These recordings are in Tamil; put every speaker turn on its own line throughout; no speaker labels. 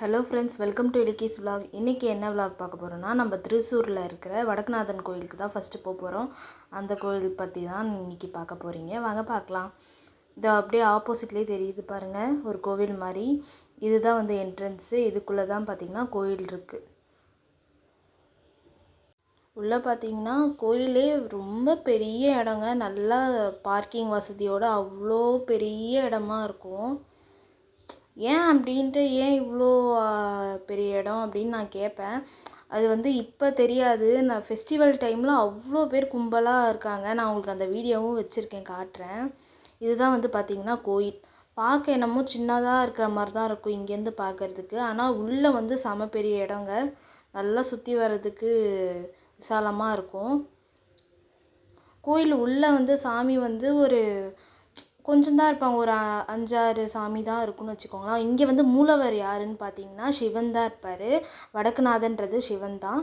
ஹலோ ஃப்ரெண்ட்ஸ், வெல்கம் டு இலக்கிஸ் விலாக். இன்றைக்கி என்ன விலாக் பார்க்க போகிறோன்னா, நம்ம திருச்சூரில் இருக்கிற வடக்குநாதன் கோயிலுக்கு தான் ஃபஸ்ட்டு போக போகிறோம். அந்த கோயில் பற்றி தான் இன்றைக்கி பார்க்க போகிறீங்க. வாங்க பார்க்கலாம். இது அப்படியே ஆப்போசிட்லேயே தெரியுது பாருங்கள், ஒரு கோவில் மாதிரி. இதுதான் வந்து என்ட்ரன்ஸு. இதுக்குள்ளே தான் பார்த்திங்கன்னா கோயில் இருக்குது. உள்ளே பார்த்திங்கன்னா கோயிலே ரொம்ப பெரிய இடங்க. நல்லா பார்க்கிங் வசதியோடு அவ்வளோ பெரிய இடமா இருக்கும். ஏன் அப்படின்ட்டு, ஏன் இவ்வளோ பெரிய இடம் அப்படின்னு நான் கேட்பேன். அது வந்து இப்போ தெரியாது. நான் ஃபெஸ்டிவல் டைமில் அவ்வளோ பேர் கும்பலாக இருக்காங்க. நான் உங்களுக்கு அந்த வீடியோவும் வச்சுருக்கேன், காட்டுறேன். இதுதான் வந்து பார்த்திங்கன்னா கோயில். பார்க்க என்னமோ சின்னதாக இருக்கிற மாதிரி தான் இருக்கும் இங்கேருந்து பார்க்குறதுக்கு. ஆனால் உள்ளே வந்து செம பெரிய இடங்க. நல்லா சுற்றி வர்றதுக்கு விசாலமாக இருக்கும். கோயில் உள்ளே வந்து சாமி வந்து ஒரு கொஞ்சம் தான் இருப்பாங்க. ஒரு 5-6 சாமி தான் இருக்குன்னு வச்சுக்கோங்களேன். இங்கே வந்து மூலவர் யாருன்னு பார்த்தீங்கன்னா சிவன் தான் இருப்பார். வடக்குநாதன்றது சிவன் தான்.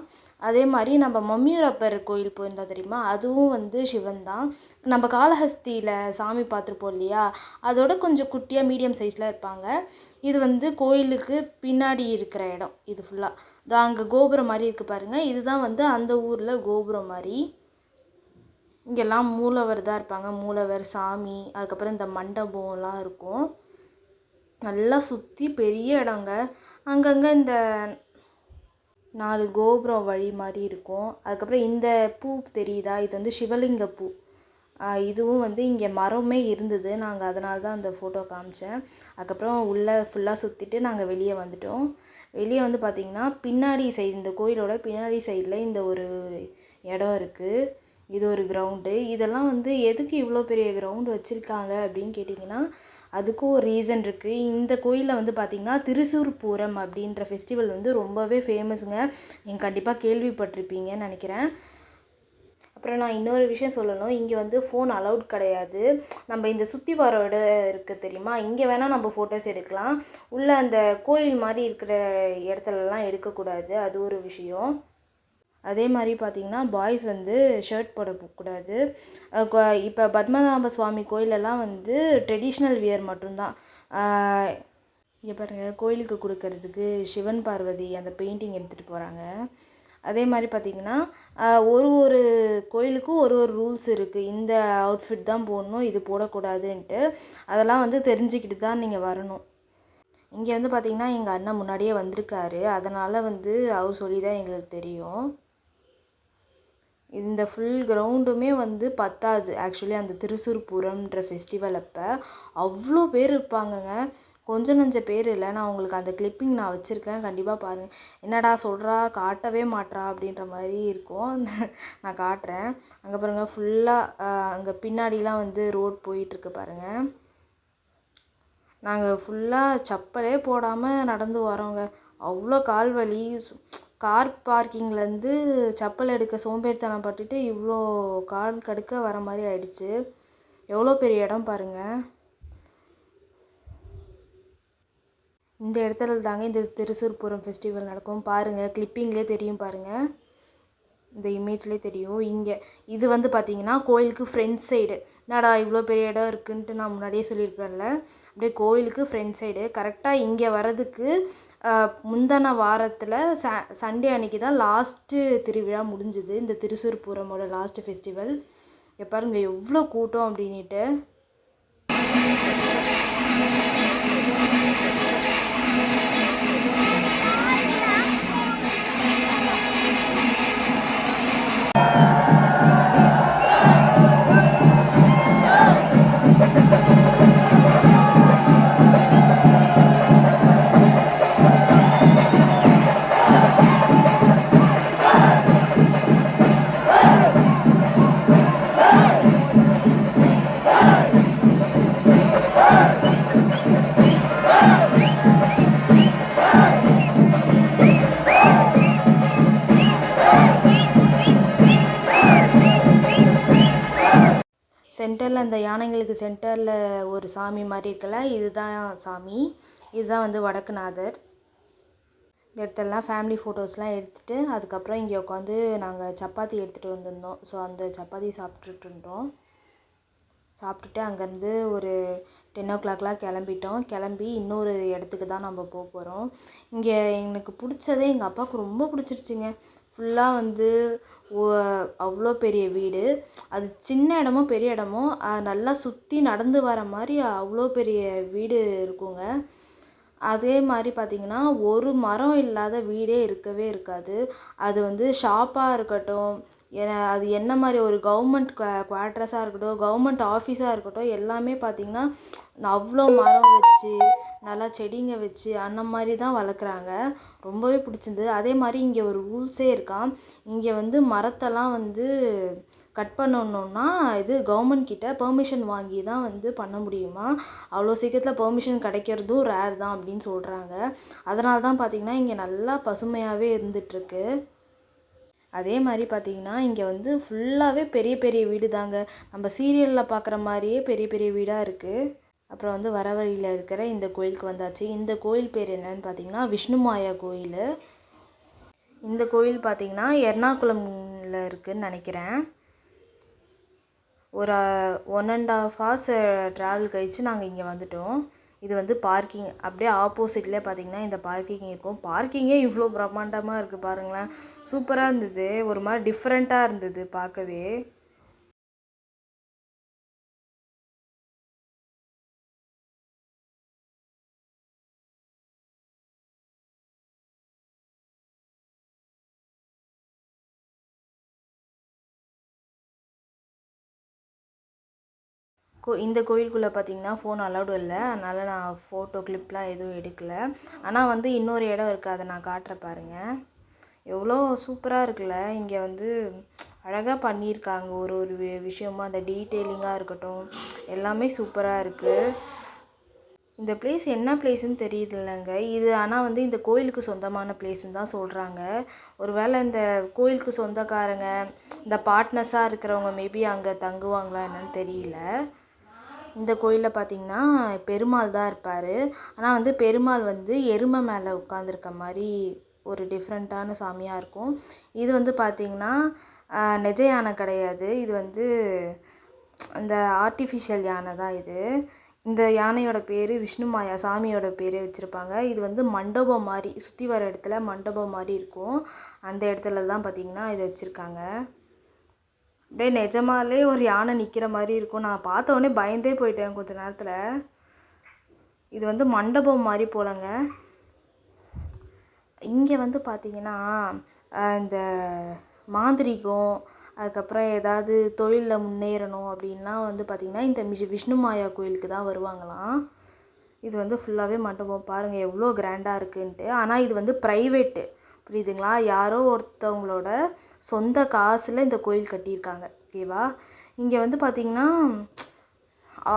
அதே மாதிரி நம்ம மம்மியூரப்பர் கோயில் போயிருந்தோம் தெரியுமா, அதுவும் வந்து சிவன் தான். நம்ம காளஹஸ்தியில் சாமி பார்த்துருப்போம் இல்லையா, அதோட கொஞ்சம் குட்டியாக மீடியம் சைஸில் இருப்பாங்க. இது வந்து கோயிலுக்கு பின்னாடி இருக்கிற இடம். இது ஃபுல்லாக தான் அங்கே கோபுரம் மாதிரி இருக்குது பாருங்கள். இதுதான் வந்து அந்த ஊரில் கோபுரம் மாதிரி. இங்கெல்லாம் மூலவர் தான் இருப்பாங்க. மூலவர், சாமி, அதுக்கப்புறம் இந்த மண்டபம்லாம் இருக்கும். நல்லா சுற்றி பெரிய இடங்க. அங்கங்கே இந்த 4 கோபுரம் வழி மாதிரி இருக்கும். அதுக்கப்புறம் இந்த பூ தெரியுதா, இது வந்து சிவலிங்க பூ. இதுவும் வந்து இங்கே மரமே இருந்தது. நாங்கள் அதனால தான் அந்த ஃபோட்டோ காமிச்சேன். அதுக்கப்புறம் உள்ளே ஃபுல்லாக சுற்றிட்டு நாங்கள் வெளியே வந்துட்டோம். வெளியே வந்து பார்த்திங்கன்னா பின்னாடி சைடு, இந்த கோயிலோட பின்னாடி சைடில் இந்த ஒரு இடம் இருக்குது. இது ஒரு கிரவுண்டு. இதெல்லாம் வந்து எதுக்கு இவ்வளோ பெரிய கிரவுண்டு வச்சுருக்காங்க அப்படின்னு கேட்டிங்கன்னா, அதுக்கும் ஒரு ரீசன் இருக்குது. இந்த கோயிலில் வந்து பார்த்திங்கன்னா திருச்சூர் பூரம் அப்படின்ற ஃபெஸ்டிவல் வந்து ரொம்பவே ஃபேமஸுங்க. நீங்கள் கண்டிப்பாக கேள்விப்பட்டிருப்பீங்கன்னு நினைக்கிறேன். அப்புறம் நான் இன்னொரு விஷயம் சொல்லணும். இங்கே வந்து ஃபோன் அலௌட் கிடையாது. நம்ம இந்த சுற்றி வர இடம் இருக்குது தெரியுமா, இங்கே வேணால் நம்ம ஃபோட்டோஸ் எடுக்கலாம். உள்ளே அந்த கோயில் மாதிரி இருக்கிற இடத்துலலாம் எடுக்கக்கூடாது. அது ஒரு விஷயம். அதே மாதிரி பார்த்திங்கன்னா பாய்ஸ் வந்து ஷர்ட் போடக்கூடாது. இப்போ பத்மநாப சுவாமி கோயிலெல்லாம் வந்து ட்ரெடிஷ்னல் வியர் மட்டும்தான். இங்கே பாருங்கள், கோயிலுக்கு கொடுக்கறதுக்கு சிவன் பார்வதி அந்த பெயிண்டிங் எடுத்துகிட்டு போகிறாங்க. அதே மாதிரி பார்த்திங்கன்னா ஒரு கோயிலுக்கும் ஒரு ரூல்ஸ் இருக்குது. இந்த அவுட்ஃபிட் தான் போடணும், இது போடக்கூடாதுன்ட்டு. அதெல்லாம் வந்து தெரிஞ்சுக்கிட்டு தான் நீங்கள் வரணும். இங்கே வந்து பார்த்திங்கன்னா எங்கள் அண்ணன் முன்னாடியே வந்திருக்காரு. அதனால் வந்து அவர் சொல்லி தான் எங்களுக்கு தெரியும். இந்த ஃபுல் கிரவுண்டுமே வந்து பத்தாது. ஆக்சுவலி அந்த திருச்சூர் பூரம்ன்ற ஃபெஸ்டிவல் அப்போ அவ்வளோ பேர் இருப்பாங்கங்க. கொஞ்சம் நஞ்ச பேர் இல்லை. நான் உங்களுக்கு அந்த கிளிப்பிங் நான் வச்சுருக்கேன், கண்டிப்பாக பாருங்கள். என்னடா சொல்கிறா, காட்டவே மாட்றா அப்படின்ற மாதிரி இருக்கும். நான் காட்டுறேன். அங்கே பாருங்கள், ஃபுல்லாக அங்கே பின்னாடிலாம் வந்து ரோட் போயிட்டுருக்கு பாருங்கள். நாங்கள் ஃபுல்லாக செப்பலே போடாமல் நடந்து வரோங்க. அவ்வளோ கால் வலி. கார் பார்க்கிங்லேருந்து செப்பல் எடுக்க சோம்பேறித்தனம் பட்டுட்டு இவ்வளோ கால் கடுக்க வர மாதிரி ஆயிடுச்சு. எவ்வளோ பெரிய இடம் பாருங்கள். இந்த இடத்துல தாங்க இந்த திருச்சூர் பூரம் ஃபெஸ்டிவல் நடக்கும். பாருங்கள், கிளிப்பிங்லேயே தெரியும் பாருங்கள், இந்த இமேஜ்லேயே தெரியும். இங்கே இது வந்து பார்த்திங்கன்னா கோயிலுக்கு ஃப்ரண்ட் சைடு. என்னடா இவ்வளோ பெரிய இடம் இருக்குன்ட்டு நான் முன்னாடியே சொல்லியிருப்பேன்ல. அப்படியே கோயிலுக்கு ஃப்ரண்ட் சைடு. கரெக்டாக இங்கே வர்றதுக்கு முந்தின வாரத்தில் சண்டே அன்றைக்கி தான் லாஸ்ட்டு திருவிழா முடிஞ்சுது. இந்த திருச்சூர் பூரமோட லாஸ்ட்டு ஃபெஸ்டிவல். இங்கே பாருங்கள் எவ்வளோ கூட்டம் அப்படின்ட்டு. சென்டரில் அந்த யானைங்களுக்கு சென்டரில் ஒரு சாமி மாதிரி இருக்குல்ல, இதுதான் சாமி. இதுதான் வந்து வடக்குநாதர். இந்த இடத்துலலாம் ஃபேமிலி ஃபோட்டோஸ்லாம் எடுத்துகிட்டு அதுக்கப்புறம் இங்கே உட்காந்து நாங்கள் சப்பாத்தி எடுத்துகிட்டு வந்திருந்தோம். ஸோ அந்த சப்பாத்தி சாப்பிட்டுட்டு இருந்தோம். சாப்பிட்டுட்டு அங்கேருந்து ஒரு 10 o'clockலாம் கிளம்பிட்டோம். கிளம்பி இன்னொரு இடத்துக்கு தான் நம்ம போகிறோம். இங்கே எனக்கு பிடிச்சதே எங்கள் அப்பாவுக்கு ரொம்ப பிடிச்சிருச்சுங்க. ஃபுல்லாக வந்து ஒ அவ்வளோ பெரிய வீடு. அது சின்ன இடமோ பெரிய இடமோ நல்லா சுற்றி நடந்து வர மாதிரி அவ்வளோ பெரிய வீடு இருக்குங்க. அதே மாதிரி பார்த்திங்கன்னா ஒரு மரம் இல்லாத வீடே இருக்கவே இருக்காது. அது வந்து ஷாப்பாக இருக்கட்டும், அது என்ன மாதிரி ஒரு கவர்மெண்ட் குவார்ட்டர்ஸாக இருக்கட்டும், கவர்மெண்ட் ஆஃபீஸாக இருக்கட்டும், எல்லாமே பார்த்திங்கன்னா அவ்வளோ மரம் வச்சு நல்லா செடிங்க வச்சு அந்த மாதிரி தான் வளர்க்குறாங்க. ரொம்பவே பிடிச்சிருந்தது. அதே மாதிரி இங்கே ஒரு ரூல்ஸே இருக்காம். இங்கே வந்து மரத்தெல்லாம் வந்து கட் பண்ணணுன்னா இது கவர்மெண்ட் கிட்ட பெர்மிஷன் வாங்கி தான் வந்து பண்ண முடியுமா. அவ்வளோ சீக்கிரத்தில் பெர்மிஷன் கிடைக்கிறதும் ரேர் தான் அப்படின்னு சொல்கிறாங்க. அதனால தான் பார்த்திங்கன்னா இங்கே நல்லா பசுமையாகவே இருந்துகிட்ருக்கு. அதே மாதிரி பார்த்திங்கன்னா இங்கே வந்து ஃபுல்லாகவே பெரிய பெரிய வீடு தாங்க. நம்ம சீரியலில் பார்க்குற மாதிரியே பெரிய பெரிய வீடாக இருக்குது. அப்புறம் வந்து வர வழியில் இருக்கிற இந்த கோயிலுக்கு வந்தாச்சு. இந்த கோயில் பேர் என்னன்னு பார்த்திங்கன்னா விஷ்ணுமாயா கோயில். இந்த கோயில் பார்த்திங்கன்னா எர்ணாகுளமில் இருக்குதுன்னு நினைக்கிறேன். ஒரு 1.5 hours ட்ராவல் கழித்து நாங்கள் இங்கே வந்துட்டோம். இது வந்து பார்க்கிங். அப்படியே ஆப்போசிட்லேயே பார்த்திங்கன்னா இந்த பார்க்கிங் இருக்கும். பார்க்கிங்கே இவ்வளோ பிரம்மாண்டமாக இருக்குது பாருங்களேன். சூப்பராக இருந்தது. ஒரு மாதிரி டிஃப்ரெண்ட்டாக இருந்தது பார்க்கவே. இந்த கோயிலுக்குள்ளே பார்த்திங்கன்னா ஃபோன் அலௌடு இல்லை. அதனால் நான் ஃபோட்டோ கிளிப்லாம் எதுவும் எடுக்கலை. ஆனால் வந்து இன்னொரு இடம் இருக்குது, அதை நான் காட்டுறேன் பாருங்கள். எவ்வளோ சூப்பராக இருக்குல்ல. இங்கே வந்து அழகாக பண்ணியிருக்காங்க. ஒரு ஒரு விஷயமும் அந்த டீட்டெயிலிங்காக இருக்கட்டும் எல்லாமே சூப்பராக இருக்குது. இந்த பிளேஸ் என்ன பிளேஸுன்னு தெரியுதுல்லங்க. இது ஆனால் வந்து இந்த கோயிலுக்கு சொந்தமான பிளேஸுன்னு தான் சொல்கிறாங்க. ஒருவேளை இந்த கோயிலுக்கு சொந்தக்காரங்க இந்த பார்ட்னர்ஸாக இருக்கிறவங்க மேபி அங்கே தங்குவாங்களா என்னன்னு தெரியல. இந்த கோயிலில் பார்த்திங்கன்னா பெருமாள் தான் இருப்பார். ஆனால் வந்து பெருமாள் வந்து எருமை மேலே உட்காந்துருக்க மாதிரி ஒரு டிஃப்ரெண்ட்டான சாமியாக இருக்கும். இது வந்து பார்த்திங்கன்னா நிஜ யானை கிடையாது. இது வந்து அந்த ஆர்டிஃபிஷியல் யானை தான் இது. இந்த யானையோட பேர் விஷ்ணுமாயா சாமியோட பேரே வச்சுருப்பாங்க. இது வந்து மண்டபம் மாதிரி சுற்றி வர இடத்துல மண்டபம் மாதிரி இருக்கும். அந்த இடத்துல தான் பார்த்திங்கன்னா இதை வச்சுருக்காங்க. அப்படியே நிஜமாலே ஒரு யானை நிற்கிற மாதிரி இருக்கும். நான் பார்த்த உடனே பயந்தே போயிட்டேன் கொஞ்ச நேரத்தில். இது வந்து மண்டபம் மாதிரி போலங்க. இங்கே வந்து பார்த்திங்கன்னா இந்த மாந்திரிகம், அதுக்கப்புறம் ஏதாவது தொழிலில் முன்னேறணும் அப்படின்லாம் வந்து பார்த்திங்கன்னா இந்த விஷ்ணுமாயா கோயிலுக்கு தான் வருவாங்களாம். இது வந்து ஃபுல்லாகவே மண்டபம் பாருங்கள் எவ்வளோ கிராண்டாக இருக்குன்ட்டு. ஆனால் இது வந்து ப்ரைவேட்டு, புரியுதுங்களா? யாரோ ஒருத்தவங்களோட சொந்த காசில் இந்த கோயில் கட்டியிருக்காங்க, ஓகேவா? இங்கே வந்து பார்த்திங்கன்னா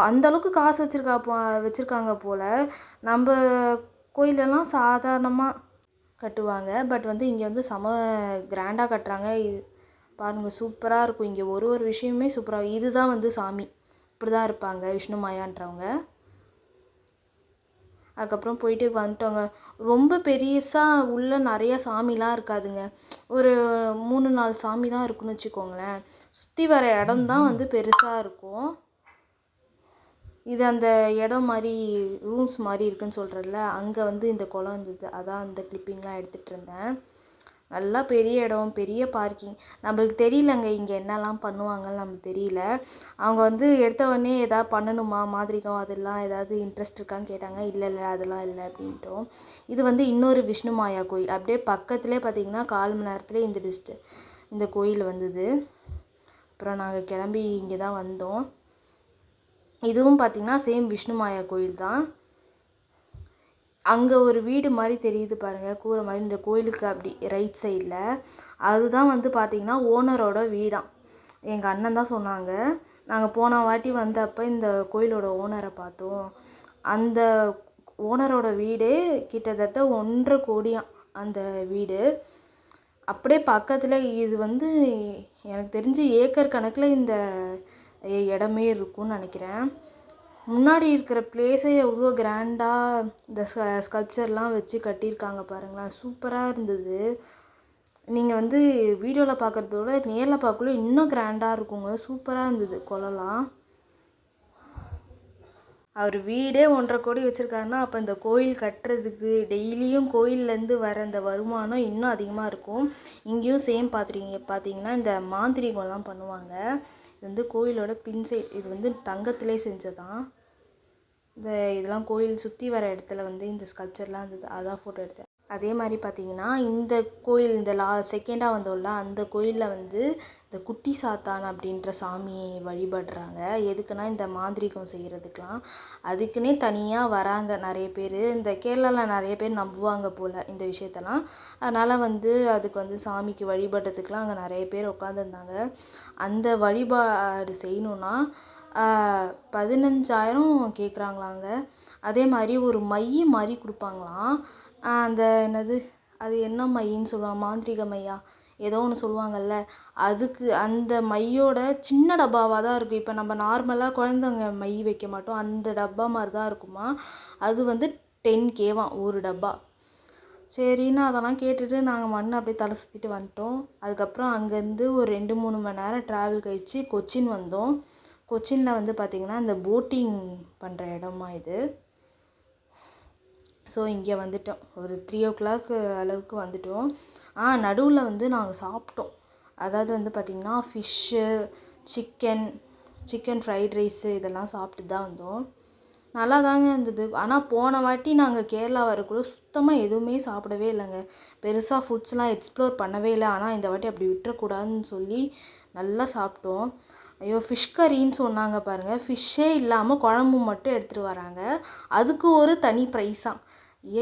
அந்தளவுக்கு காசு வச்சுருக்காங்க போல். நம்ம கோயிலெல்லாம் சாதாரணமாக கட்டுவாங்க. பட் வந்து இங்கே வந்து செம கிராண்டாக கட்டுறாங்க. இது பாருங்கள் சூப்பராக இருக்கும். இங்கே ஒரு ஒரு விஷயமே சூப்பராக. இதுதான் வந்து சாமி, இப்படி தான் இருப்பாங்க விஷ்ணுமாயான்றவங்க. அதுக்கப்புறம் போயிட்டு வந்துட்டோங்க. ரொம்ப பெருசாக உள்ள நிறைய சாமிலாம் இருக்காதுங்க. ஒரு 3-4 சாமி தான் இருக்குன்னு வச்சுக்கோங்களேன். சுற்றி வர இடம் தான் வந்து பெருசாக இருக்கும். இது அந்த இடம் மாதிரி ரூம்ஸ் மாதிரி இருக்குதுன்னு சொல்கிறேன்ல, அங்கே வந்து இந்த குளம் இருந்தது. அதான் அந்த கிளிப்பிங்லாம் எடுத்துகிட்டு இருந்தேன். நல்லா பெரிய இடம், பெரிய பார்க்கிங். நம்மளுக்கு தெரியலங்க இங்கே என்னெல்லாம் பண்ணுவாங்கன்னு நமக்கு தெரியல. அவங்க வந்து எடுத்த உடனே எதாவது பண்ணணுமா மாதிரிகம் அதெல்லாம் ஏதாவது இன்ட்ரெஸ்ட் இருக்கான்னு கேட்டாங்க. இல்லை அதெல்லாம் இல்லை அப்படின்ட்டோம். இது வந்து இன்னொரு விஷ்ணுமாயா கோயில். அப்படியே பக்கத்துலேயே பார்த்திங்கன்னா 1/4 மணி நேரத்துலேயே இந்த கோயில் வந்தது. அப்புறம் நாங்கள் கிளம்பி இங்கே தான் வந்தோம். இதுவும் பார்த்திங்கன்னா சேம் விஷ்ணுமாயா கோயில் தான். அங்கே ஒரு வீடு மாதிரி தெரியுது பாருங்கள், கூரை மாதிரி. இந்த கோயிலுக்கு அப்படி ரைட் சைடில் அதுதான் வந்து பார்த்திங்கன்னா ஓனரோட வீடாம். எங்கள் அண்ணன் தான் சொன்னாங்க. நாங்கள் போன வாட்டி வந்தப்போ இந்த கோயிலோட ஓனரை பார்த்தோம். அந்த ஓனரோட வீடே கிட்டத்தட்ட 1.5 கோடியாம் அந்த வீடு. அப்படியே பக்கத்தில் இது வந்து எனக்கு தெரிஞ்சு ஏக்கர் கணக்கில் இந்த இடமே இருக்கும்னு நினைக்கிறேன். முன்னாடி இருக்கிற பிளேஸே எவ்வளோ கிராண்டாக இந்த ஸ்கல்ப்சர்லாம் வச்சு கட்டியிருக்காங்க பாருங்களேன். சூப்பராக இருந்தது. நீங்கள் வந்து வீடியோவில் பார்க்குறதோட நேரில் பார்க்கல இன்னும் கிராண்டாக இருக்குங்க. சூப்பராக இருந்தது குளம்லாம். அவர் வீடே 1.5 கோடி வச்சுருக்காருன்னா அப்போ இந்த கோயில் கட்டுறதுக்கு டெய்லியும் கோயிலேருந்து வர அந்த வருமானம் இன்னும் அதிகமாக இருக்கும். இங்கேயும் சேம் பார்த்தீங்கன்னா இந்த மாந்திரீகம்லாம் பண்ணுவாங்க. இது வந்து கோயிலோட பின் சைட். இது வந்து தங்கத்திலே செஞ்சதான். இதெல்லாம் கோயில் சுற்றி வர இடத்துல வந்து இந்த ஸ்கல்ப்சர்லாம் இருந்தது, அதான் ஃபோட்டோ எடுத்தேன். அதே மாதிரி பார்த்தீங்கன்னா இந்த கோயில் இந்த செகண்டாக வந்தோம்ல அந்த கோயிலில் வந்து இந்த குட்டி சாத்தான் அப்படின்ற சாமியை வழிபடுறாங்க. எதுக்குன்னா இந்த மாந்திரீகம் செய்கிறதுக்கெலாம் அதுக்குன்னே தனியாக வராங்க நிறைய பேர். இந்த கேரளாவில் நிறைய பேர் நம்புவாங்க போல் இந்த விஷயத்தெல்லாம். அதனால் வந்து அதுக்கு வந்து சாமிக்கு வழிபடுறதுக்கெலாம் அங்கே நிறைய பேர் உட்காந்துருந்தாங்க. அந்த வழிபாடு செய்யணுன்னா 15,000 கேட்குறாங்களாங்க. அதே மாதிரி ஒரு மை மாதிரி கொடுப்பாங்களாம். அந்த என்னது அது என்ன மையின்னு சொல்லுவாங்க, மாந்திரிக மையா ஏதோ ஒன்று சொல்லுவாங்கள்ல, அதுக்கு அந்த மையோட சின்ன டப்பாவாக தான் இருக்கும். இப்போ நம்ம நார்மலாக குழந்தைங்க மை வைக்க மாட்டோம், அந்த டப்பா மாதிரி தான் இருக்குமா. அது வந்து 10K ஒரு டப்பா. சரின்னு அதெல்லாம் கேட்டுட்டு நாங்கள் மண்ணு அப்படியே தலை சுற்றிட்டு வந்துட்டோம். அதுக்கப்புறம் அங்கேருந்து ஒரு 2-3 மணி நேரம் ட்ராவல் கழித்து கொச்சின் வந்தோம். கொச்சினில் வந்து பார்த்திங்கன்னா இந்த போட்டிங் பண்ணுற இடமா இது. ஸோ இங்கே வந்துட்டோம். ஒரு 3 o'clock அளவுக்கு வந்துட்டோம். நடுவில் வந்து நாங்கள் சாப்பிட்டோம். அதாவது வந்து பார்த்திங்கன்னா ஃபிஷ்ஷு, சிக்கன் ஃப்ரைட் ரைஸு இதெல்லாம் சாப்பிட்டு தான் வந்தோம். நல்லா தாங்க இருந்தது. ஆனால் போன வாட்டி நாங்கள் கேரளா வரக்குள்ள சுத்தமாக எதுவுமே சாப்பிடவே இல்லைங்க. பெருசாக ஃபுட்ஸ்லாம் எக்ஸ்ப்ளோர் பண்ணவே இல்லை. ஆனால் இந்த வாட்டி அப்படி விட்டுறக்கூடாதுன்னு சொல்லி நல்லா சாப்பிட்டோம். ஐயோ, ஃபிஷ் கறின்னு சொன்னாங்க பாருங்கள். ஃபிஷ்ஷே இல்லாமல் குழம்பு மட்டும் எடுத்துகிட்டு வராங்க. அதுக்கு ஒரு தனி ப்ரைஸாக.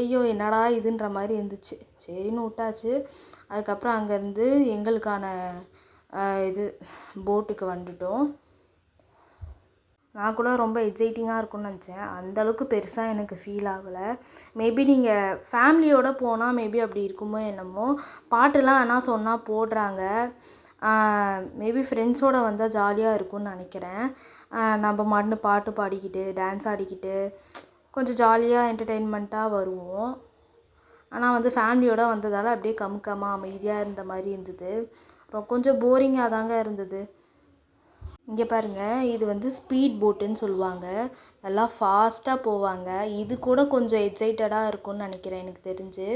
ஐயோ என்னடா இதுன்ற மாதிரி இருந்துச்சு. சரின்னு விட்டாச்சு. அதுக்கப்புறம் அங்கேருந்து எங்களுக்கான இது போட்டுக்கு வந்துட்டோம். நான் கூட ரொம்ப எக்ஸைட்டிங்காக இருக்கும்னு நினச்சேன். அந்தளவுக்கு பெருசாக எனக்கு ஃபீல் ஆகலை. மேபி நீங்கள் ஃபேமிலியோடு போனால் மேபி அப்படி இருக்குமோ என்னமோ. பாட்டுலாம் ஆனால் சொன்னால் போடுறாங்க. மேபி ஃப்ரெண்ட்ஸோடு வந்தால் ஜாலியாக இருக்கும்னு நினைக்கிறேன். நம்ம மாட்டுன்னு பாட்டு பாடிக்கிட்டு டான்ஸ் ஆடிக்கிட்டு கொஞ்சம் ஜாலியாக என்டர்டெயின்மெண்ட்டாக வருவோம். ஆனால் வந்து ஃபேமிலியோடு வந்ததால் அப்படியே கமுக்கமாக அமைதியாக இருந்த மாதிரி இருந்தது. கொஞ்சம் போரிங்காக தாங்க இருந்தது. இங்கே பாருங்கள், இது வந்து ஸ்பீட் போட்டுன்னு சொல்லுவாங்க. நல்லா ஃபாஸ்ட்டாக போவாங்க. இது கூட கொஞ்சம் எக்ஸைட்டடாக இருக்கும்னு நினைக்கிறேன் எனக்கு தெரிஞ்சு.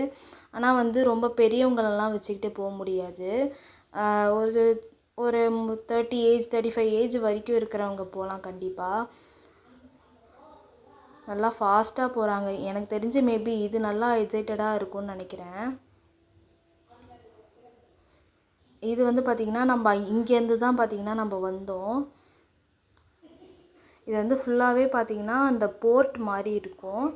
ஆனால் வந்து ரொம்ப பெரியவங்களெல்லாம் வச்சுக்கிட்டு போக முடியாது. ஒரு ஒரு 30 ஏஜ் 35 ஏஜ் வரைக்கும் இருக்கிறவங்க போகலாம் கண்டிப்பாக. நல்லா ஃபாஸ்ட்டாக போகிறாங்க. எனக்கு தெரிஞ்சு மேபி இது நல்லா எக்ஸைட்டடாக இருக்கும்னு நினைக்கிறேன். இது வந்து பார்த்திங்கன்னா நம்ம இங்கேருந்து தான் பார்த்திங்கன்னா நம்ம வந்தோம். இது வந்து ஃபுல்லாகவே பார்த்திங்கன்னா அந்த போர்ட் மாதிரி இருக்கும்.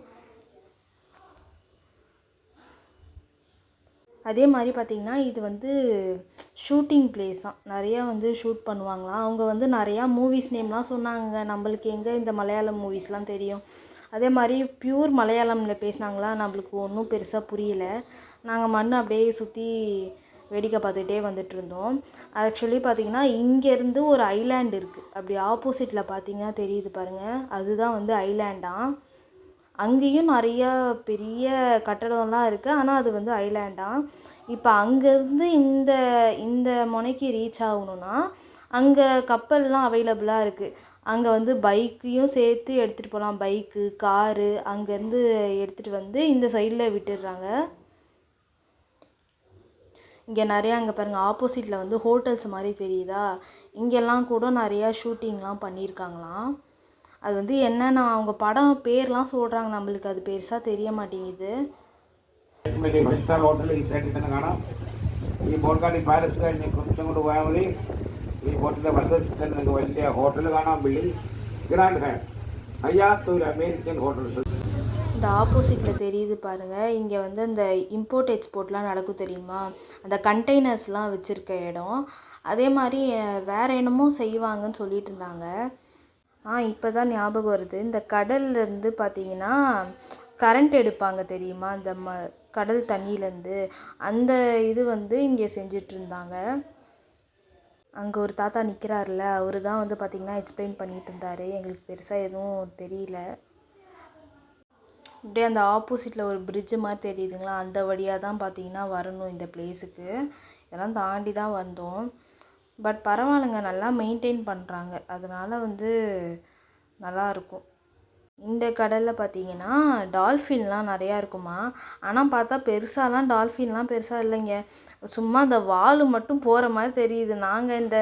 அதே மாதிரி பார்த்திங்கன்னா இது வந்து ஷூட்டிங் பிளேஸாக நிறையா வந்து ஷூட் பண்ணுவாங்களாம். அவங்க வந்து நிறையா மூவிஸ் நேம்லாம் சொன்னாங்க. நம்மளுக்கு எங்கே இந்த மலையாளம் மூவிஸ்லாம் தெரியும். அதே மாதிரி பியூர் மலையாளமில் பேசினாங்களா, நம்மளுக்கு ஒன்றும் பெருசாக புரியல. நாங்கள் மண் அப்படியே சுற்றி வேடிக்கை பார்த்துக்கிட்டே வந்துட்டுருந்தோம். ஆக்சுவலி பார்த்திங்கன்னா இங்கேருந்து ஒரு ஐலாண்ட் இருக்குது. அப்படி ஆப்போசிட்டில் பார்த்திங்கன்னா தெரியுது பாருங்கள், அதுதான் வந்து ஐலாண்டாம். அங்கேயும் நிறையா பெரிய கட்டடம்லாம் இருக்குது. ஆனால் அது வந்து ஐலாண்டாம். இப்போ அங்கேருந்து இந்த இந்த முனைக்கு ரீச் ஆகணுன்னா அங்கே கப்பல்லாம் அவைலபிளாக இருக்குது. அங்கே வந்து பைக்கையும் சேர்த்து எடுத்துகிட்டு போகலாம். பைக்கு, காரு அங்கேருந்து எடுத்துகிட்டு வந்து இந்த சைடில் விட்டுடுறாங்க. இங்கே நிறையா அங்கே பாருங்கள் ஆப்போசிட்டில் வந்து ஹோட்டல்ஸ் மாதிரி தெரியுதா, இங்கெல்லாம் கூட நிறையா ஷூட்டிங்லாம் பண்ணியிருக்காங்களாம். அது வந்து என்னென்னா அவங்க படம் பேர்லாம் சொல்கிறாங்க, நம்மளுக்கு அது பெருசாக தெரிய மாட்டேங்குது. ഈ ബോൾഗാടി പാലസ് കഴിഞ്ഞ് കുറച്ചും കൂടെ പോയാൽ മതി. ഈ ഹോട്ടലിൻ്റെ വലതുവശത്ത് നിങ്ങൾക്ക് വലിയ ഹോട്ടൽ കാണാൻ ബിൽഡിംഗ് ഗ്രാൻഡ് ഹേ ഹയാത്ത് അമേരിക്കൻ ഹോട്ടൽസ്. இந்த ஆப்போசிட்டில் தெரியுது பாருங்கள், இங்கே வந்து இந்த இம்போர்ட் எக்ஸ்போர்ட்லாம் நடக்கும் தெரியுமா, அந்த கண்டெய்னர்ஸ்லாம் வச்சுருக்க இடம். அதே மாதிரி வேறு என்னமோ செய்வாங்கன்னு சொல்லிட்டு இருந்தாங்க. இப்போ தான் ஞாபகம் வருது. இந்த கடல்லேருந்து பார்த்தீங்கன்னா கரண்ட் எடுப்பாங்க தெரியுமா, இந்த கடல் தண்ணியிலேருந்து அந்த இது வந்து இங்கே செஞ்சிட்ருந்தாங்க. அங்கே ஒரு தாத்தா நிற்கிறாருல, அவர் தான் வந்து பார்த்திங்கன்னா எக்ஸ்பிளைன் பண்ணிகிட்டு இருந்தார். எங்களுக்கு பெருசாக எதுவும் தெரியல. அப்படியே அந்த ஆப்போசிட்டில் ஒரு பிரிட்ஜு மாதிரி தெரியுதுங்களா, அந்த வழியாக தான் பார்த்திங்கன்னா வரணும் இந்த பிளேஸுக்கு. இதெல்லாம் தாண்டி தான் வந்தோம். பட் பரவாயில்லைங்க, நல்லா மெயின்டைன் பண்ணுறாங்க. அதனால் வந்து நல்லாயிருக்கும். இந்த கடலில் பார்த்தீங்கன்னா டால்ஃபின்லாம் நிறையா இருக்குமா. ஆனால் பார்த்தா பெருசாலாம் டால்ஃபின்லாம் பெருசாக இல்லைங்க. சும்மா இந்த வால் மட்டும் போகிற மாதிரி தெரியுது. நாங்கள் இந்த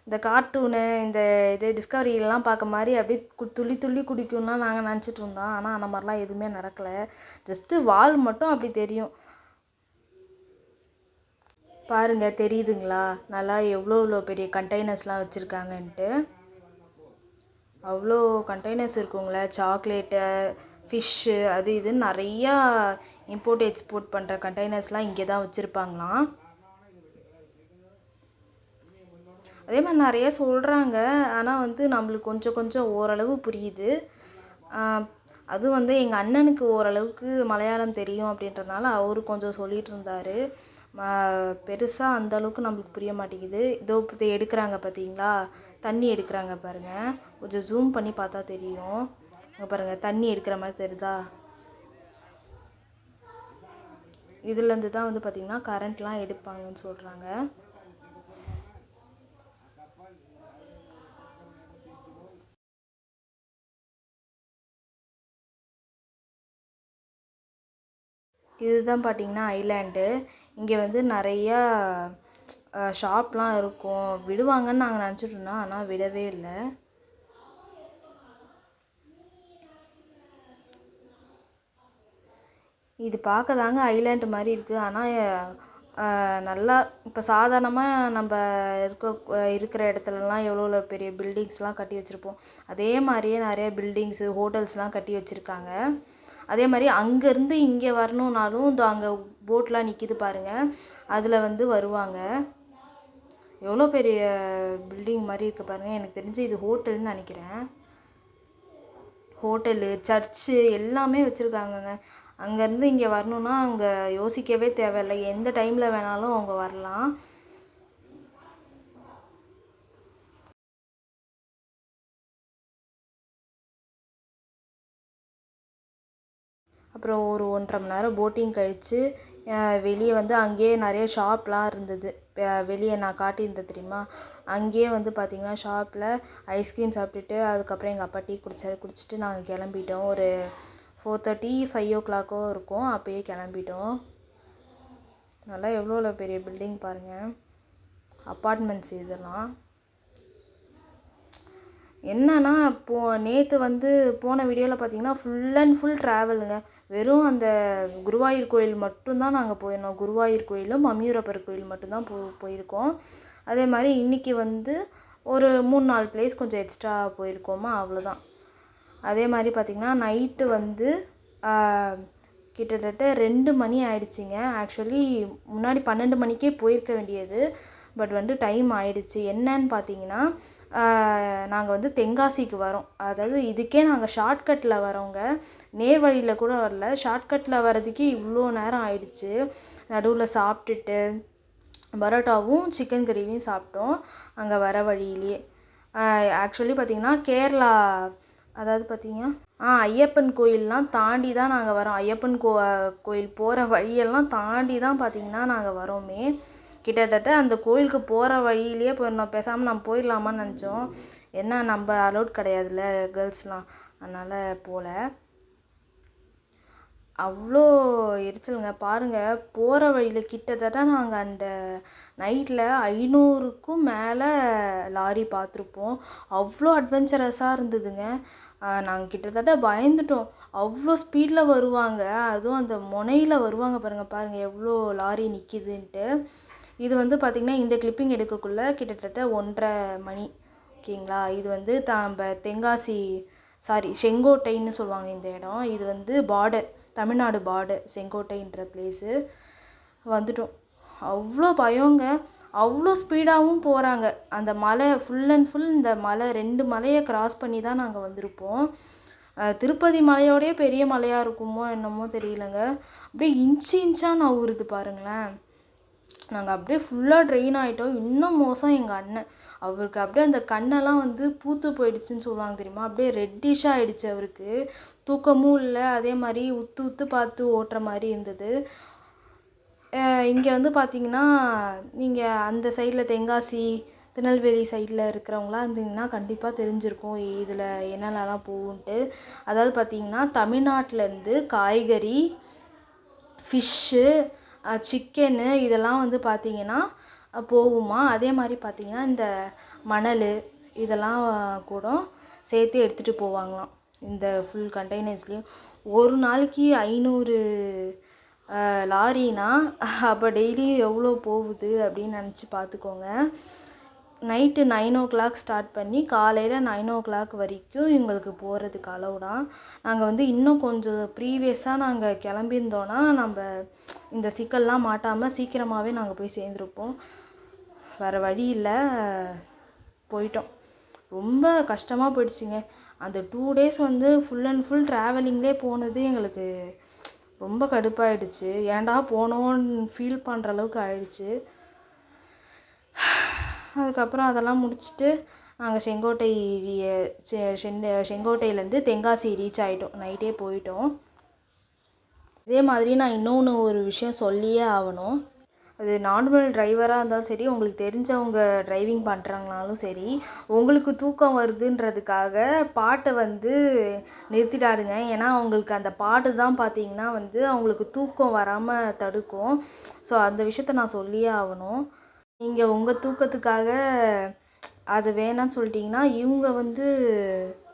இந்த கார்ட்டூனு இந்த இது டிஸ்கவரியிலலாம் பார்க்க மாதிரி அப்படியே துள்ளி துள்ளி குடிக்கும்லாம் நாங்கள் நினச்சிட்டு இருந்தோம். ஆனால் அந்த மாதிரிலாம் எதுவுமே நடக்கலை. ஜஸ்ட்டு வால் மட்டும் அப்படி தெரியும். பாருங்கள் தெரியுதுங்களா நல்லா எவ்வளோ பெரிய கண்டெய்னர்ஸ்லாம் வச்சுருக்காங்கன்ட்டு. அவ்வளோ கண்டெய்னர்ஸ் இருக்குங்களே. சாக்லேட்டு, ஃபிஷ்ஷு, அது இதுன்னு நிறையா இம்போர்ட் எக்ஸ்போர்ட் பண்ணுற கண்டெய்னர்ஸ்லாம் இங்கே தான் வச்சுருப்பாங்களாம். அதே மாதிரி நிறைய சொல்கிறாங்க. ஆனால் வந்து நம்மளுக்கு கொஞ்சம் கொஞ்சம் ஓரளவு புரியுது. அது வந்து எங்கள் அண்ணனுக்கு ஓரளவுக்கு மலையாளம் தெரியும் அப்படின்றதுனால அவர் கொஞ்சம் சொல்லிகிட்டு இருந்தார். பெருசாக அந்தளவுக்கு நம்மளுக்கு புரிய மாட்டேங்குது. இதோ எடுக்கிறாங்க பார்த்தீங்களா, தண்ணி எடுக்கிறாங்க பாருங்கள். கொஞ்சம் ஜூம் பண்ணி பார்த்தா தெரியும். அங்கே பாருங்கள் தண்ணி எடுக்கிற மாதிரி தெரியுதா. இதுலேருந்து தான் வந்து பார்த்திங்கன்னா கரண்ட்லாம் எடுப்பாங்கன்னு சொல்கிறாங்க. இதுதான் பார்த்திங்கன்னா ஐலாண்டு. இங்கே வந்து நிறையா ஷாப்லாம் இருக்கும். விடுவாங்கன்னு நாங்கள் நினச்சிட்டு இருந்தோம், ஆனால் விடவே இல்லை. இது பார்க்க தாங்க ஐலாண்டு மாதிரி இருக்குது. ஆனால் நல்லா இப்போ சாதாரணமாக நம்ம இருக்கிற இடத்துலலாம் எவ்வளோ பெரிய பில்டிங்ஸ்லாம் கட்டி வச்சுருப்போம். அதே மாதிரியே நிறைய பில்டிங்ஸு, ஹோட்டல்ஸ்லாம் கட்டி வச்சுருக்காங்க. அதே மாதிரி அங்கேருந்து இங்கே வரணுன்னாலும் இந்த அங்கே போட்லாம் நிற்கிது பாருங்கள், அதில் வந்து வருவாங்க. எவ்வளோ பெரிய பில்டிங் மாதிரி இருக்குது பாருங்கள். எனக்கு தெரிஞ்சு இது ஹோட்டல்னு நினைக்கிறேன். ஹோட்டலு, சர்ச்சு எல்லாமே வச்சுருக்காங்கங்க. அங்கேருந்து இங்கே வரணுன்னா அங்கே யோசிக்கவே தேவையில்லை. எந்த டைமில் வேணாலும் அவங்க வரலாம். அப்புறம் ஒரு 1.5 மணி நேரம் போட்டிங் கழித்து வெளியே வந்து அங்கேயே நிறைய ஷாப்லாம் இருந்தது. வெளியே நான் காட்டியிருந்தேன் தெரியுமா, அங்கேயே வந்து பார்த்திங்கன்னா ஷாப்பில் ஐஸ்கிரீம் சாப்பிட்டுட்டு அதுக்கப்புறம் எங்கள் அப்பா டீ குடிச்சிட்டு நாங்கள் கிளம்பிட்டோம். ஒரு 4:30 5 o'clock இருக்கும். அப்போயே கிளம்பிட்டோம். நல்லா எவ்வளோ பெரிய பில்டிங் பாருங்கள், அப்பார்ட்மெண்ட்ஸ் இதெல்லாம். என்னன்னா நேற்று வந்து போன வீடியோவில் பார்த்தீங்கன்னா ஃபுல் அண்ட் ஃபுல் ட்ராவலுங்க. வெறும் அந்த குருவாயூர் கோயில் மட்டும்தான் நாங்கள் போயிருந்தோம். குருவாயூர் கோயிலும் மம்மியூரப்பர் கோயில் மட்டும்தான் போயிருக்கோம். அதே மாதிரி இன்றைக்கி வந்து ஒரு 3-4 பிளேஸ் கொஞ்சம் எக்ஸ்ட்ரா போயிருக்கோமா, அவ்வளோதான். அதே மாதிரி பார்த்திங்கன்னா நைட்டு வந்து கிட்டத்தட்ட 2 மணி ஆயிடுச்சிங்க. ஆக்சுவலி முன்னாடி 12 மணிக்கே போயிருக்க வேண்டியது. பட் வந்து டைம் ஆயிடுச்சு. என்னன்னு பார்த்தீங்கன்னா நாங்கள் வந்து தென்காசிக்கு வரோம். அதாவது இதுக்கே நாங்கள் ஷார்ட்கட்டில் வரோங்க, நேர் வழியில் கூட வரல. ஷார்ட்கட்டில் வர்றதுக்கே இவ்வளோ நேரம் ஆயிடுச்சு. நடுவில் சாப்பிட்டுட்டு பரோட்டாவும் சிக்கன் கறியும் சாப்பிட்டோம் அங்கே வர வழியிலேயே. ஆக்சுவலி பார்த்திங்கன்னா கேரளா, அதாவது பார்த்திங்கன்னா ஐயப்பன் கோயிலெலாம் தாண்டி தான் நாங்கள் வரோம். ஐயப்பன் கோயில் போகிற வழியெல்லாம் தாண்டி தான் பார்த்திங்கன்னா நாங்கள் வரோமே. கிட்டத்தட்ட அந்த கோயிலுக்கு போகிற வழியிலேயே போயிருந்தோம். பேசாமல் நம்ம போயிடலாமான்னு நினச்சோம். என்ன நம்ம அலோட் கிடையாதுல்ல கேர்ள்ஸ்லாம், அதனால் போகல. அவ்வளோ எரிச்சலுங்க பாருங்கள். போகிற வழியில் கிட்டத்தட்ட நாங்கள் அந்த நைட்டில் 500க்கும் மேலே லாரி பார்த்துருப்போம். அவ்வளோ அட்வென்ச்சரஸாக இருந்ததுங்க. நாங்கள் கிட்டத்தட்ட பயந்துட்டோம். அவ்வளோ ஸ்பீடில் வருவாங்க, அதுவும் அந்த முனையில் வருவாங்க பாருங்கள் எவ்வளோ லாரி நிற்கிதுன்ட்டு. இது வந்து பார்த்திங்கன்னா இந்த கிளிப்பிங் எடுக்கக்குள்ளே கிட்டத்தட்ட 1:30 மணி. ஓகேங்களா. இது வந்து தென்காசி செங்கோட்டைன்னு சொல்லுவாங்க இந்த இடம். இது வந்து பார்டர், தமிழ்நாடு பார்டர், செங்கோட்டைன்ற பிளேஸு. வந்துட்டோம். அவ்வளோ பயங்க. அவ்வளோ ஸ்பீடாகவும் போகிறாங்க. அந்த மலை ஃபுல் அண்ட் ஃபுல் இந்த மலை 2 மலையை கிராஸ் பண்ணி தான் நாங்கள் வந்திருப்போம். திருப்பதி மலையோடய பெரிய மலையாக இருக்குமோ என்னமோ தெரியலங்க. அப்படியே இன்ச்சாக நவுறுது பாருங்களேன். நாங்கள் அப்படியே ஃபுல்லாக ட்ரெயின் ஆகிட்டோம். இன்னும் மோசம் எங்கள் அண்ணன், அவருக்கு அப்படியே அந்த கண்ணெல்லாம் வந்து பூத்து போயிடுச்சுன்னு சொல்லுவாங்க தெரியுமா, அப்படியே ரெட்டிஷாக ஆகிடுச்சு அவருக்கு. தூக்கமும் இல்லை, அதே மாதிரி உத்து பார்த்து ஓட்டுற மாதிரி இருந்தது. இங்கே வந்து பார்த்திங்கன்னா நீங்கள் அந்த சைடில் தென்காசி திருநெல்வேலி சைடில் இருக்கிறவங்களாம் இருந்தீங்கன்னா கண்டிப்பாக தெரிஞ்சிருக்கும் இதில் என்னென்னலாம் போகுன்ட்டு. அதாவது பார்த்திங்கன்னா தமிழ்நாட்டிலேருந்து காய்கறி, ஃபிஷ்ஷு, சிக்கனு இதெல்லாம் வந்து பார்த்திங்கன்னா போகுமா. அதே மாதிரி பார்த்திங்கன்னா இந்த மணல் இதெல்லாம் கூட சேர்த்து எடுத்துகிட்டு போவாங்களாம் இந்த ஃபுல் கண்டெய்னர்ஸ்லேயும். ஒரு நாளைக்கு 500 லாரினா அப்போ டெய்லி எவ்வளோ போகுது அப்படின்னு நினச்சி பார்த்துக்கோங்க. நைட்டு 9 ஸ்டார்ட் பண்ணி காலையில் 9 வரைக்கும் எங்களுக்கு போகிறதுக்கு அலோவ்டான். நாங்கள் வந்து இன்னும் கொஞ்சம் ப்ரீவியஸாக நாங்கள் கிளம்பியிருந்தோன்னா நம்ம இந்த சிக்கல்லாம் மாட்டாமல் சீக்கிரமாகவே நாங்கள் போய் சேர்ந்துருப்போம். வேறு வழி இல்லை, போயிட்டோம். ரொம்ப கஷ்டமாக போயிடுச்சுங்க. அந்த 2 டேஸ் வந்து ஃபுல் அண்ட் ஃபுல் ட்ராவலிங்லே போனது எங்களுக்கு ரொம்ப கடுப்பாயிடுச்சு. ஏன்டா போனோன்னு ஃபீல் பண்ணுற அளவுக்கு ஆயிடுச்சு. அதுக்கப்புறம் அதெல்லாம் முடிச்சுட்டு நாங்கள் செங்கோட்டையிலேருந்து தென்காசி ரீச் ஆகிட்டோம். நைட்டே போயிட்டோம். இதே மாதிரி நான் இன்னொன்று ஒரு விஷயம் சொல்லியே ஆகணும். அது நார்மல் டிரைவராக இருந்தாலும் சரி, உங்களுக்கு தெரிஞ்சவங்க டிரைவிங் பண்ணுறாங்கனாலும் சரி, உங்களுக்கு தூக்கம் வருதுன்றதுக்காக பாட்டை வந்து நிறுத்திடாதுங்க. ஏன்னா அவங்களுக்கு அந்த பாட்டு தான் பார்த்திங்கன்னா வந்து அவங்களுக்கு தூக்கம் வராமல் தடுக்கும். ஸோ அந்த விஷயத்த நான் சொல்லியே ஆகணும். நீங்கள் உங்கள் தூக்கத்துக்காக அது வேணான்னு சொல்லிட்டிங்கன்னா இவங்க வந்து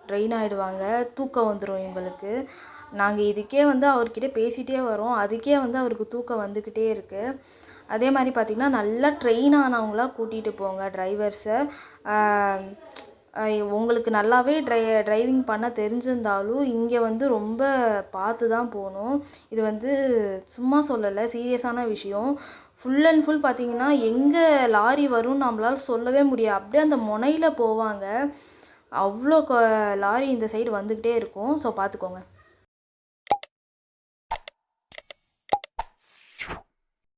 ட்ரெயின் ஆகிடுவாங்க, தூக்கம் வந்துடும் இவங்களுக்கு. நாங்கள் இதுக்கே வந்து அவர்கிட்ட பேசிகிட்டே வரோம், அதுக்கே வந்து அவருக்கு தூக்கம் வந்துக்கிட்டே இருக்குது. அதே மாதிரி பார்த்திங்கன்னா நல்லா ட்ரெயின் ஆனவங்களாக கூட்டிகிட்டு போங்க டிரைவர்ஸை. உங்களுக்கு நல்லாவே டிரைவிங் பண்ண தெரிஞ்சிருந்தாலும் இங்கே வந்து ரொம்ப பார்த்து தான் போகணும். இது வந்து சும்மா சொல்லலை, சீரியஸான விஷயம். ஃபுல் அண்ட் ஃபுல் பார்த்திங்கன்னா எங்கே லாரி வரும்னு நம்மளால் சொல்லவே முடியாது. அப்படியே அந்த முனையில் போவாங்க, அவ்வளோ லாரி இந்த சைடு வந்துக்கிட்டே இருக்கும். ஸோ பார்த்துக்கோங்க.